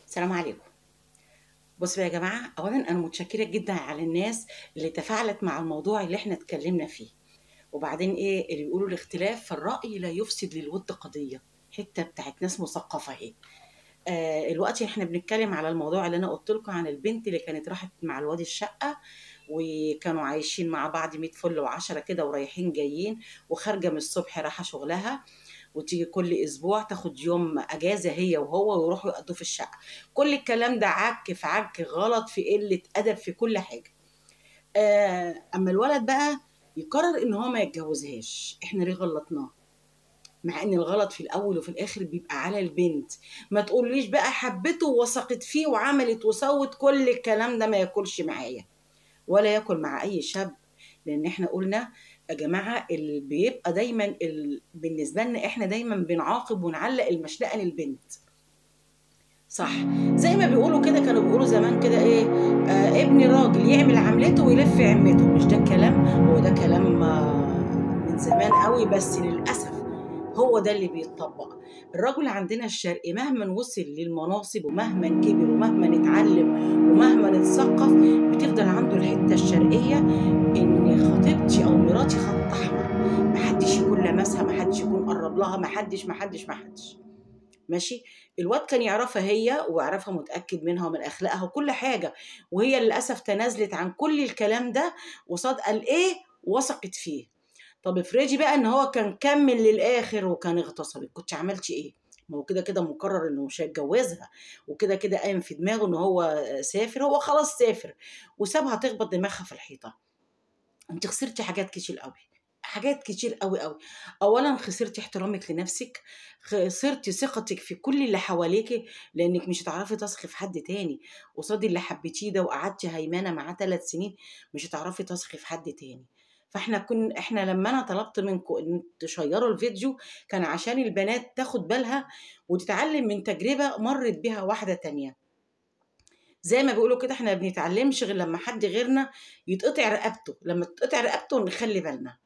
السلام عليكم. بصوا يا جماعة، أولا أنا متشكرة جدا على الناس اللي تفاعلت مع الموضوع اللي احنا اتكلمنا فيه. وبعدين إيه اللي بيقولوا الاختلاف في الرأي لا يفسد للود قضية، حتة بتاعت ناس مثقفة اهي. الوقت احنا بنتكلم على الموضوع اللي أنا قلت لكم عن البنت اللي كانت راحت مع الواد الشقة، وكانوا عايشين مع بعض 100 فل وعشرة كده ورايحين جايين، وخارجة من الصبح رايحة شغلها، وتيجي كل اسبوع تاخد يوم اجازه هي وهو ويروحوا يقضوا في الشقه. كل الكلام ده عك في عك، غلط، في قله ادب، في كل حاجه. اما الولد بقى يقرر ان هو ما يتجوزهاش، احنا ليه غلطناه؟ مع ان الغلط في الاول وفي الاخر بيبقى على البنت. ما تقوليش بقى حبته ووثقت فيه وعملت وسوت، كل الكلام ده ما ياكلش معايا ولا ياكل مع اي شاب. لان احنا قلنا يا جماعه بيبقى دايما بالنسبه لنا احنا دايما بنعاقب ونعلق المشنقه للبنت. صح. زي ما بيقولوا كده، كانوا بيقولوا زمان كده ايه، ابن راجل يعمل عملته ويلف عمته. مش ده الكلام؟ هو ده كلام من زمان قوي، بس للاسف هو ده اللي بيتطبق. الرجل عندنا الشرقي مهما وصل للمناصب ومهما كبر ومهما اتعلم ومهما اتثقف، بتفضل عنده الحته الشرقيه ان خطيبتي او مراتي خط احمر، محدش يكون لمسها، محدش يكون قرب لها، محدش. ماشي. الواد كان يعرفها هي ويعرفها، متأكد منها ومن أخلاقها وكل حاجة، وهي للأسف تنازلت عن كل الكلام ده وصاد قال إيه، وثقت فيه. طب افرضي بقى إن هو كان كمل للآخر وكان اغتصبك، كنت عملتي إيه؟ ما هو كده كده مقرر إنه مش هيتجوزها، وكده كده قايم في دماغه إن هو سافر، هو خلاص سافر وسابها تخبط دماغها في الحيطة. انت خسرتي حاجات كتير قوي، حاجات كتير قوي قوي. اولا خسرتي احترامك لنفسك، خسرتي ثقتك في كل اللي حواليكي، لانك مش هتعرفي تثقي في حد تاني قصاد اللي حبيتيه ده وقعدتي هيمانه معاه 3 سنين. مش هتعرفي تثقي في حد تاني. احنا لما انا طلبت منكم ان تشيروا الفيديو، كان عشان البنات تاخد بالها وتتعلم من تجربه مرت بيها واحده تانيه. زي ما بيقولوا كده، احنا ما بنتعلمش غير لما حد غيرنا يتقطع رقبته، لما تتقطع رقبته نخلي بالنا.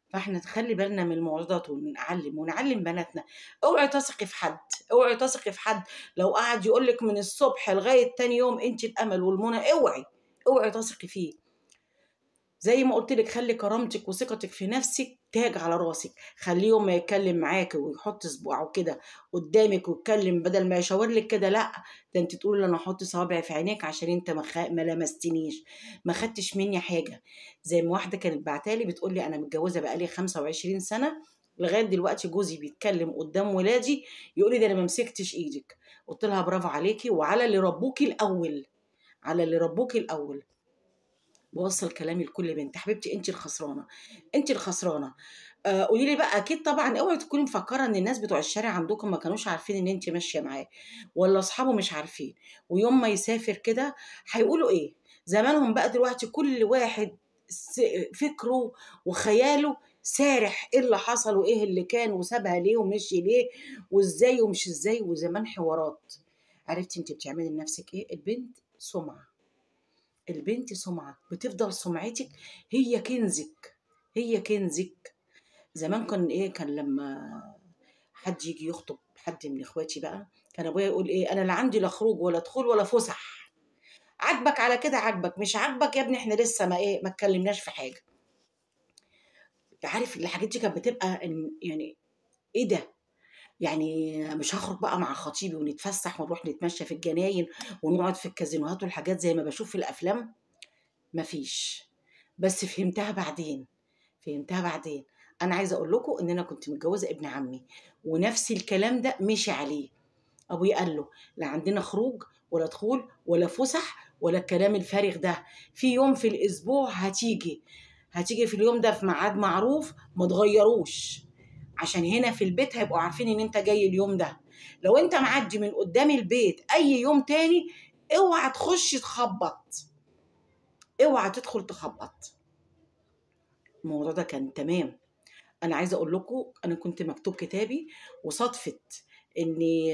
فاحنا نخلي بالنا من المعوضات ونعلم بناتنا. اوعي تثقي في حد، اوعي تثقي في حد. لو قعد يقول لك من الصبح لغايه تاني يوم انت الامل والمنى، اوعي تثقي فيه. زي ما قلت لك، خلي كرامتك وثقتك في نفسك تاج على راسك. خليه يوم ما يتكلم معاك ويحط صباعه كده قدامك ويتكلم، بدل ما يشاور لك كده، لا، ده انت تقول انا احط صوابعي في عينيك عشان انت ما لمستنيش، ما خدتش مني حاجه. زي ما واحده كانت بعتالي بتقول لي انا متجوزه بقالي 25 سنه، لغايه دلوقتي جوزي بيتكلم قدام ولادي يقول لي ده انا ما مسكتش ايدك. قلت لها برافو عليكي، وعلى اللي ربوكي الاول، على اللي ربوكي الاول. بوصل كلامي لكل بنت، حبيبتي انت الخسرانه، انت الخسرانه. قولي لي بقى، اكيد طبعا اوعي تكوني مفكره ان الناس بتوع الشارع عندكم ما كانوش عارفين ان انت ماشيه معاه، ولا اصحابه مش عارفين، ويوم ما يسافر كده هيقولوا ايه؟ زمانهم بقى دلوقتي كل واحد فكره وخياله سارح، ايه اللي حصل وايه اللي كان وسابها ليه ومشي ليه وازاي ومش ازاي، وزمان حوارات. عرفتي انت بتعملي لنفسك ايه؟ البنت سمعه، البنت سمعة، بتفضل سمعتك هي كنزك، هي كنزك. زمان كان ايه، كان لما حد يجي يخطب حد من اخواتي بقى، كان ابويا يقول ايه، انا لا عندي لا خروج ولا دخول ولا فسح. عاجبك على كده عاجبك، مش عاجبك يا ابني احنا لسه ما اتكلمناش في حاجه. عارف الحاجات دي كانت بتبقى يعني ايه ده، يعني مش هخرج بقى مع خطيبي ونتفسح ونروح نتمشى في الجناين ونقعد في الكازينوهات والحاجات زي ما بشوف في الافلام؟ مفيش. بس فهمتها بعدين، فهمتها بعدين. انا عايزه اقول لكم ان انا كنت متجوزه ابن عمي، ونفس الكلام ده مشي عليه. ابويا قال له لا عندنا خروج ولا دخول ولا فسح ولا الكلام الفارغ ده، في يوم في الاسبوع هتيجي في اليوم ده في ميعاد معروف، ما تغيروش، عشان هنا في البيت هيبقوا عارفين ان انت جاي اليوم ده. لو انت معدي من قدام البيت اي يوم تاني، اوعى تخش تخبط، اوعى تدخل تخبط. الموضوع ده كان تمام. انا عايزه اقول لكم، انا كنت مكتوب كتابي وصدفت اني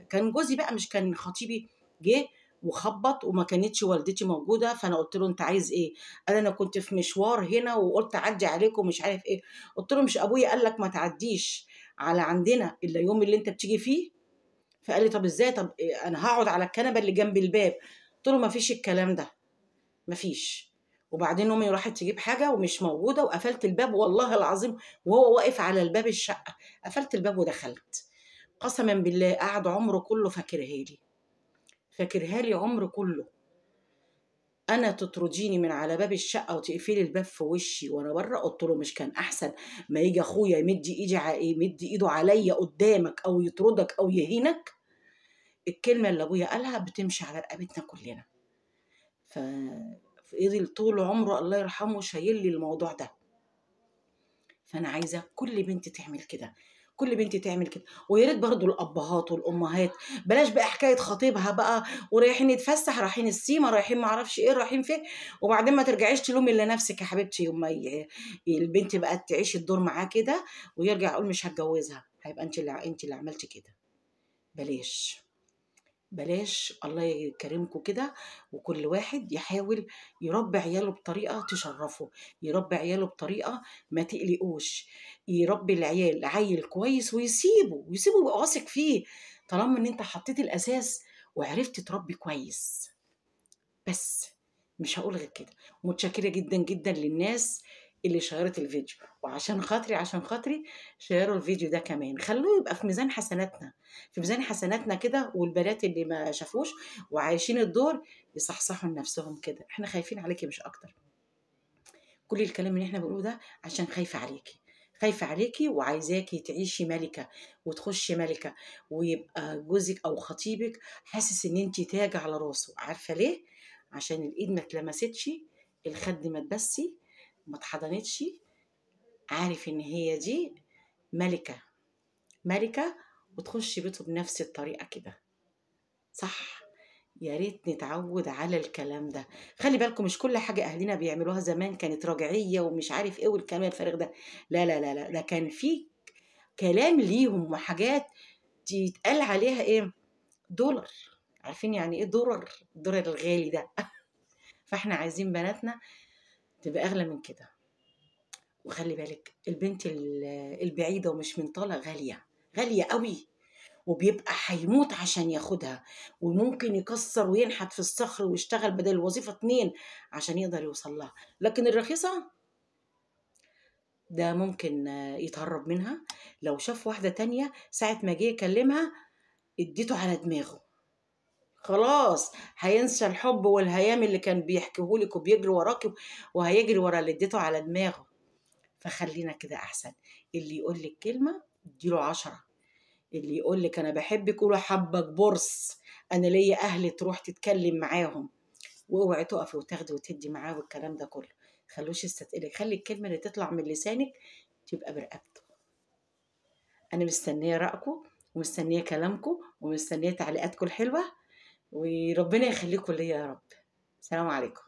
كان جوزي بقى مش كان خطيبي، جه وخبط وما كانتش والدتي موجوده، فانا قلت له انت عايز ايه؟ قال انا كنت في مشوار هنا وقلت اعدي عليكم مش عارف ايه. قلت له مش ابويا قال لك ما تعديش على عندنا الا يوم اللي انت بتيجي فيه؟ فقال لي طب ازاي؟ طب انا هقعد على الكنبه اللي جنب الباب. قلت له ما فيش الكلام ده، ما فيش. وبعدين امي راحت تجيب حاجه ومش موجوده، وقفلت الباب والله العظيم، وهو واقف على الباب الشقه، قفلت الباب ودخلت. قسما بالله قعد عمره كله فاكرها لي، فاكرها لي عمره كله. انا تطرديني من على باب الشقه وتقفلي الباب في وشي وانا بره؟ قلت له مش كان احسن ما يجي اخويا يمد ايده عليا قدامك، او يطردك او يهينك؟ الكلمه اللي ابويا قالها بتمشي على رقبتنا كلنا. ف فضل طول عمره الله يرحمه شايل لي الموضوع ده. فانا عايزه كل بنت تعمل كده، كل بنت تعمل كده. ويا ريت برضه الابهات والامهات بلاش بقى حكايه خطيبها بقى ورايحين نتفسح، رايحين السيما، رايحين ما اعرفش ايه، رايحين فين، وبعدين ما ترجعيش تلومي الا نفسك يا حبيبتي. يوم ما البنت بقى تعيش الدور معاه كده ويرجع يقول مش هتجوزها، هيبقى انت اللي عملتي كده. بلاش، بلاش، الله يكرمكم كده. وكل واحد يحاول يربي عياله بطريقة تشرفه، يربي عياله بطريقة ما تقلقوش، يربي العيال عيل كويس ويسيبه يبقى واثق فيه، طالما ان انت حطيت الاساس وعرفت تربي كويس. بس مش هقول غير كده. متشكرة جدا جدا للناس اللي شيرت الفيديو، وعشان خاطري عشان خاطري شيروا الفيديو ده كمان، خلوه يبقى في ميزان حسناتنا، في ميزان حسناتنا كده. والبنات اللي ما شافوش وعايشين الدور يصحصحوا لنفسهم كده، احنا خايفين عليكي مش اكتر. كل الكلام اللي احنا بنقوله ده عشان خايفة عليكي، خايفة عليكي وعايزاكي تعيشي ملكة وتخشي ملكة، ويبقى جوزك أو خطيبك حاسس إن انتي تاج على راسه. عارفة ليه؟ عشان الإيد ما اتلمستش، الخد ما اتبسي، ما اتحضنتش، عارف إن هي دي ملكة، ملكة، وتخشي بيته بنفس الطريقة كده. صح؟ يا ريت نتعود على الكلام ده. خلي بالكم مش كل حاجة أهلنا بيعملوها زمان كانت رجعية ومش عارف إيه والكلام الفارغ ده. لا لا لا لا، ده كان في كلام ليهم وحاجات يتقال عليها إيه؟ دولار. عارفين يعني إيه دولار؟ الدولار الغالي ده. فإحنا عايزين بناتنا تبقى أغلى من كده. وخلي بالك البنت البعيدة ومش من طالة غالية، غالية قوي، وبيبقى هيموت عشان ياخدها، وممكن يكسر وينحت في الصخر ويشتغل بدل الوظيفة 2 عشان يقدر يوصل لها. لكن الرخيصة ده ممكن يتهرب منها. لو شاف واحدة تانية ساعة ما جه يكلمها اديته على دماغه، خلاص هينسى الحب والهيام اللي كان بيحكيهولك وبيجري وراكي، وهيجري ورا اللي اديته على دماغه. فخلينا كده أحسن. اللي يقول لك كلمة اديله 10، اللي يقول لك انا بحبك قولي حبك برص، انا ليا اهل تروح تتكلم معاهم. واوعي تقفي وتاخدي وتدي معاه والكلام ده كله. خلوش يستثقلك، خلي الكلمه اللي تطلع من لسانك تبقى برقبته. انا مستنيه رايكم ومستنيه كلامكم ومستنيه تعليقاتكم الحلوه، وربنا يخليكم ليا يا رب. سلام عليكم.